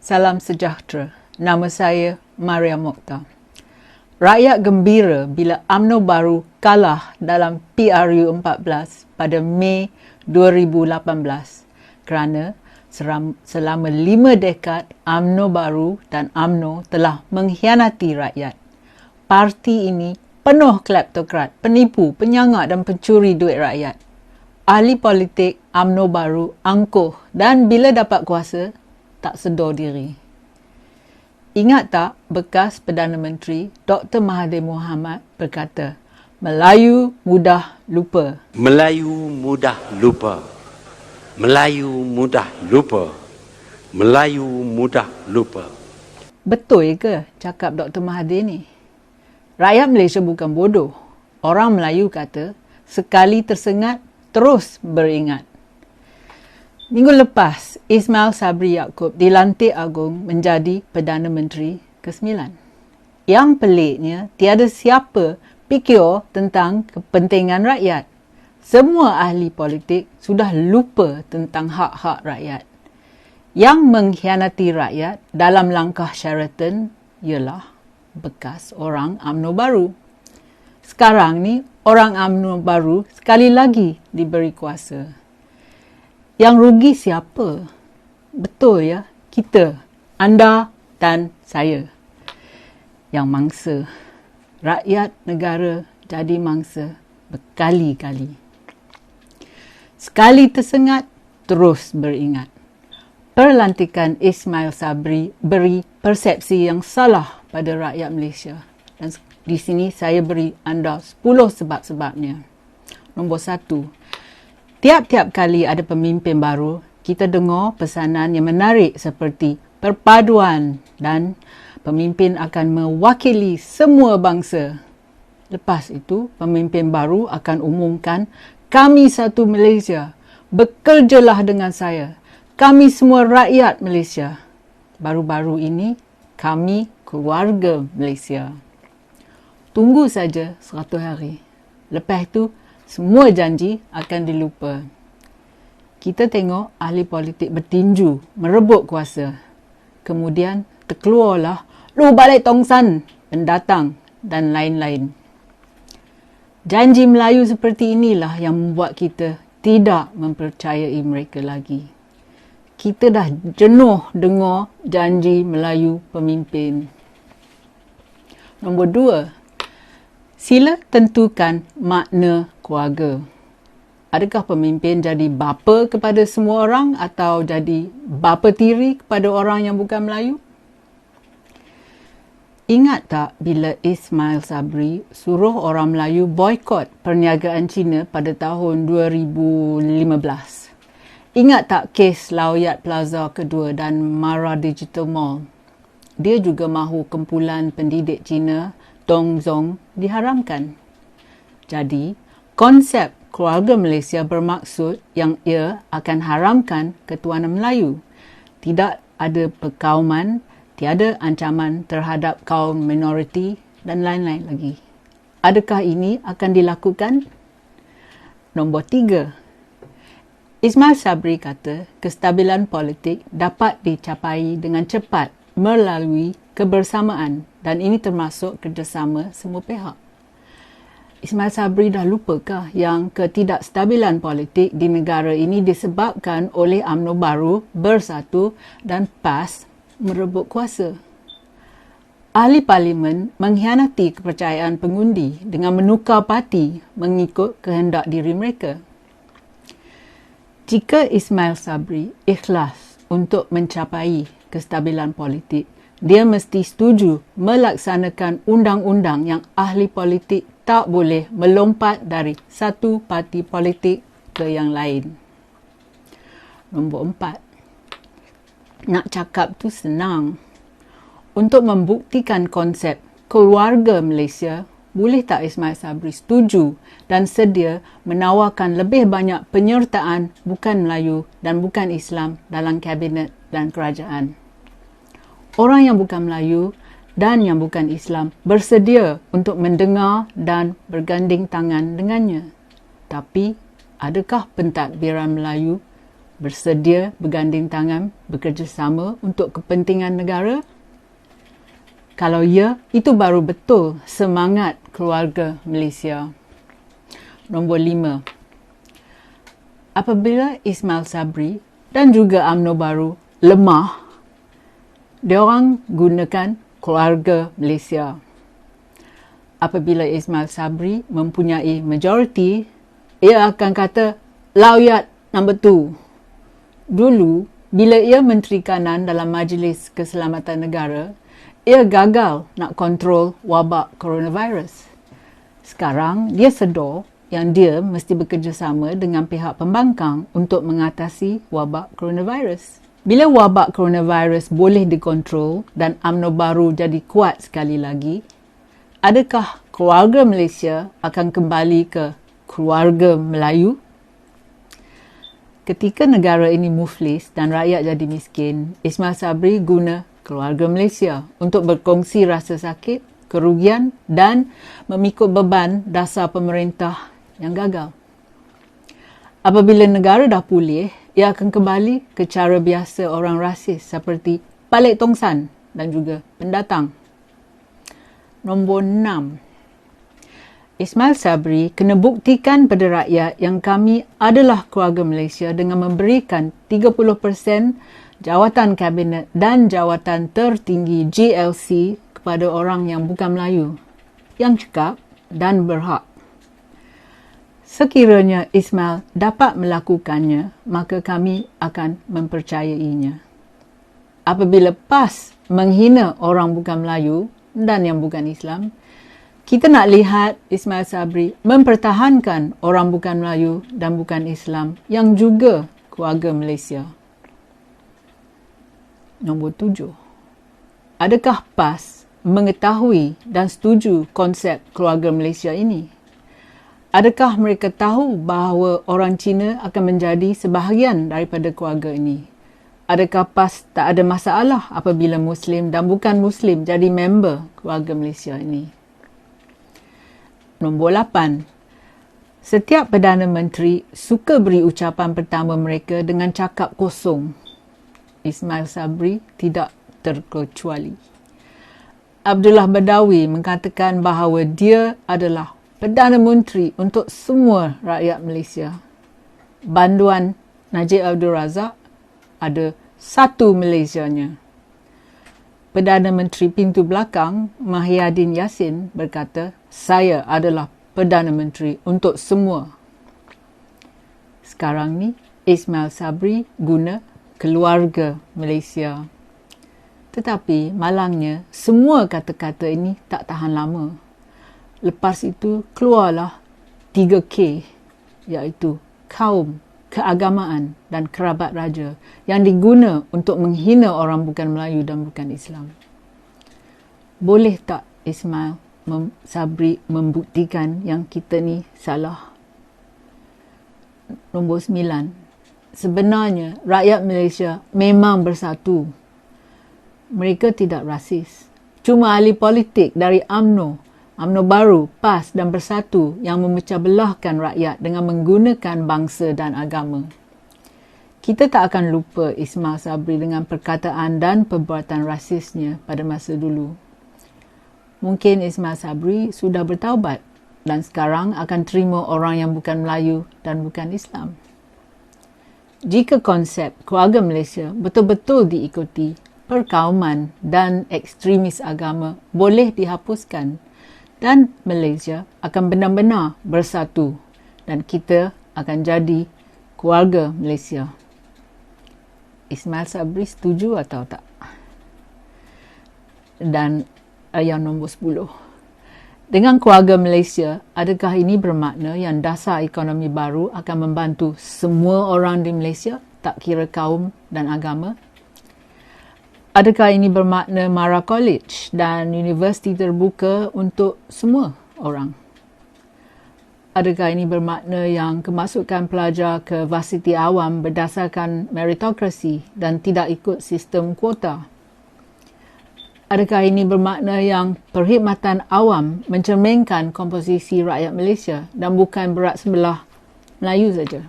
Salam sejahtera. Nama saya Maria Mokhtar. Rakyat gembira bila UMNO baru kalah dalam PRU 14 pada Mei 2018 kerana selama 5 dekad UMNO baru dan UMNO telah mengkhianati rakyat. Parti ini penuh kleptokrat, penipu, penyangak dan pencuri duit rakyat. Ahli politik UMNO baru angkuh dan bila dapat kuasa tak sedar diri. Ingat tak bekas Perdana Menteri Dr. Mahathir Mohamad berkata, Melayu mudah lupa. Melayu mudah lupa. Melayu mudah lupa. Melayu mudah lupa. Betul ke cakap Dr. Mahathir ni? Rakyat Malaysia bukan bodoh. Orang Melayu kata, sekali tersengat, terus beringat. Minggu lepas, Ismail Sabri Yaakob dilantik agung menjadi Perdana Menteri ke-9. Yang peliknya, tiada siapa fikir tentang kepentingan rakyat. Semua ahli politik sudah lupa tentang hak-hak rakyat. Yang mengkhianati rakyat dalam langkah Sheraton ialah bekas orang UMNO baru. Sekarang ni, orang UMNO baru sekali lagi diberi kuasa. Yang rugi siapa? Betul ya, kita, anda dan saya. Yang mangsa. Rakyat negara jadi mangsa berkali-kali. Sekali tersengat, terus beringat. Perlantikan Ismail Sabri beri persepsi yang salah pada rakyat Malaysia. Dan di sini saya beri anda 10 sebab-sebabnya. Nombor 1. Tiap-tiap kali ada pemimpin baru, kita dengar pesanan yang menarik seperti perpaduan dan pemimpin akan mewakili semua bangsa. Lepas itu, pemimpin baru akan umumkan, kami satu Malaysia, bekerjalah dengan saya. Kami semua rakyat Malaysia. Baru-baru ini, kami keluarga Malaysia. Tunggu saja 100 hari. Lepas itu, semua janji akan dilupa. Kita tengok ahli politik bertinju, merebut kuasa. Kemudian terkeluarlah, lu balik tongsan, pendatang dan lain-lain. Janji Melayu seperti inilah yang membuat kita tidak mempercayai mereka lagi. Kita dah jenuh dengar janji Melayu pemimpin. Nombor 2. Sila tentukan makna keluarga. Adakah pemimpin jadi bapa kepada semua orang atau jadi bapa tiri kepada orang yang bukan Melayu? Ingat tak bila Ismail Sabri suruh orang Melayu boikot perniagaan Cina pada tahun 2015? Ingat tak kes Laoyat Plaza kedua dan Mara Digital Mall? Dia juga mahu kumpulan pendidik Cina Dongzong diharamkan. Jadi, konsep keluarga Malaysia bermaksud yang ia akan haramkan ketuanan Melayu. Tidak ada perkauman, tiada ancaman terhadap kaum minoriti dan lain-lain lagi. Adakah ini akan dilakukan? Nombor 3. Ismail Sabri kata kestabilan politik dapat dicapai dengan cepat melalui kebersamaan dan ini termasuk kerjasama semua pihak. Ismail Sabri dah lupakah yang ketidakstabilan politik di negara ini disebabkan oleh UMNO baru bersatu dan PAS merebut kuasa? Ahli parlimen mengkhianati kepercayaan pengundi dengan menukar parti mengikut kehendak diri mereka. Jika Ismail Sabri ikhlas untuk mencapai kestabilan politik, dia mesti setuju melaksanakan undang-undang yang ahli politik tak boleh melompat dari satu parti politik ke yang lain. Nombor 4. Nak cakap tu senang. Untuk membuktikan konsep keluarga Malaysia, boleh tak Ismail Sabri setuju dan sedia menawarkan lebih banyak penyertaan bukan Melayu dan bukan Islam dalam kabinet dan kerajaan? Orang yang bukan Melayu dan yang bukan Islam bersedia untuk mendengar dan berganding tangan dengannya. Tapi adakah pentadbiran Melayu bersedia berganding tangan bekerjasama untuk kepentingan negara? Kalau ya, itu baru betul semangat keluarga Malaysia. Nombor 5. Apabila Ismail Sabri dan juga UMNO baru lemah, diorang gunakan keluarga Malaysia. Apabila Ismail Sabri mempunyai majoriti, ia akan kata lawyat number 2. Dulu, bila ia Menteri Kanan dalam Majlis Keselamatan Negara, ia gagal nak kontrol wabak coronavirus. Sekarang, dia sedar yang dia mesti bekerjasama dengan pihak pembangkang untuk mengatasi wabak coronavirus. Bila wabak coronavirus boleh dikontrol dan UMNO baru jadi kuat sekali lagi, adakah keluarga Malaysia akan kembali ke keluarga Melayu? Ketika negara ini muflis dan rakyat jadi miskin, Ismail Sabri guna keluarga Malaysia untuk berkongsi rasa sakit, kerugian dan memikul beban dasar pemerintah yang gagal. Apabila negara dah pulih, ia akan kembali ke cara biasa orang rasis seperti balik tongsan dan juga pendatang. Nombor 6. Ismail Sabri kena buktikan pada rakyat yang kami adalah keluarga Malaysia dengan memberikan 30% jawatan kabinet dan jawatan tertinggi GLC kepada orang yang bukan Melayu, yang cekap dan berhak. Sekiranya Ismail dapat melakukannya, maka kami akan mempercayainya. Apabila PAS menghina orang bukan Melayu dan yang bukan Islam, kita nak lihat Ismail Sabri mempertahankan orang bukan Melayu dan bukan Islam yang juga keluarga Malaysia. Nombor 7. Adakah PAS mengetahui dan setuju konsep keluarga Malaysia ini? Adakah mereka tahu bahawa orang Cina akan menjadi sebahagian daripada keluarga ini? Adakah PAS tak ada masalah apabila Muslim dan bukan Muslim jadi member keluarga Malaysia ini? Nombor 8. Setiap Perdana Menteri suka beri ucapan pertama mereka dengan cakap kosong. Ismail Sabri tidak terkecuali. Abdullah Badawi mengatakan bahawa dia adalah Perdana Menteri untuk semua rakyat Malaysia. Banduan Najib Abdul Razak ada satu Malaysianya. Perdana Menteri pintu belakang Mahyadin Yassin berkata, saya adalah Perdana Menteri untuk semua. Sekarang ni, Ismail Sabri guna keluarga Malaysia. Tetapi malangnya, semua kata-kata ini tak tahan lama. Lepas itu, keluarlah 3K, iaitu kaum, keagamaan dan kerabat raja yang diguna untuk menghina orang bukan Melayu dan bukan Islam. Boleh tak Ismail Sabri membuktikan yang kita ni salah? Nombor 9. Sebenarnya rakyat Malaysia memang bersatu. Mereka tidak rasis. Cuma ahli politik dari UMNO baru, PAS dan Bersatu yang memecah belahkan rakyat dengan menggunakan bangsa dan agama. Kita tak akan lupa Ismail Sabri dengan perkataan dan perbuatan rasisnya pada masa dulu. Mungkin Ismail Sabri sudah bertaubat dan sekarang akan terima orang yang bukan Melayu dan bukan Islam. Jika konsep keluarga Malaysia betul-betul diikuti, perkauman dan ekstremis agama boleh dihapuskan dan Malaysia akan benar-benar bersatu dan kita akan jadi keluarga Malaysia. Ismail Sabri setuju atau tak? Dan yang nombor 10. Dengan keluarga Malaysia, adakah ini bermakna yang dasar ekonomi baru akan membantu semua orang di Malaysia, tak kira kaum dan agama? Adakah ini bermakna Mara College dan universiti terbuka untuk semua orang? Adakah ini bermakna yang kemasukan pelajar ke varsiti awam berdasarkan meritokrasi dan tidak ikut sistem kuota? Adakah ini bermakna yang perkhidmatan awam mencerminkan komposisi rakyat Malaysia dan bukan berat sebelah Melayu saja.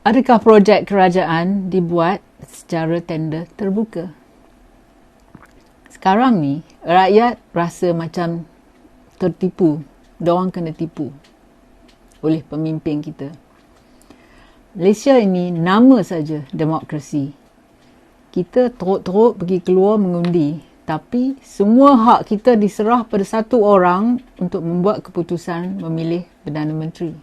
Adakah projek kerajaan dibuat secara tender terbuka? Sekarang ni, rakyat rasa macam tertipu. Diorang kena tipu oleh pemimpin kita. Malaysia ini nama saja demokrasi. Kita teruk-teruk pergi keluar mengundi, tapi semua hak kita diserah pada satu orang untuk membuat keputusan memilih Perdana Menteri.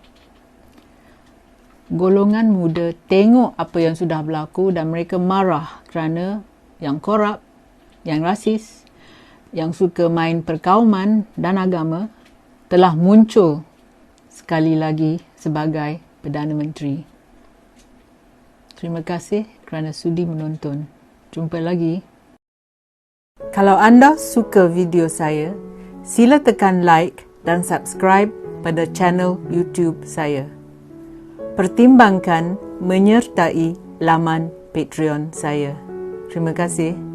Golongan muda tengok apa yang sudah berlaku dan mereka marah kerana yang korup, yang rasis, yang suka main perkauman dan agama telah muncul sekali lagi sebagai Perdana Menteri. Terima kasih kerana sudi menonton. Jumpa lagi. Kalau anda suka video saya, sila tekan like dan subscribe pada channel YouTube saya. Pertimbangkan menyertai laman Patreon saya. Terima kasih.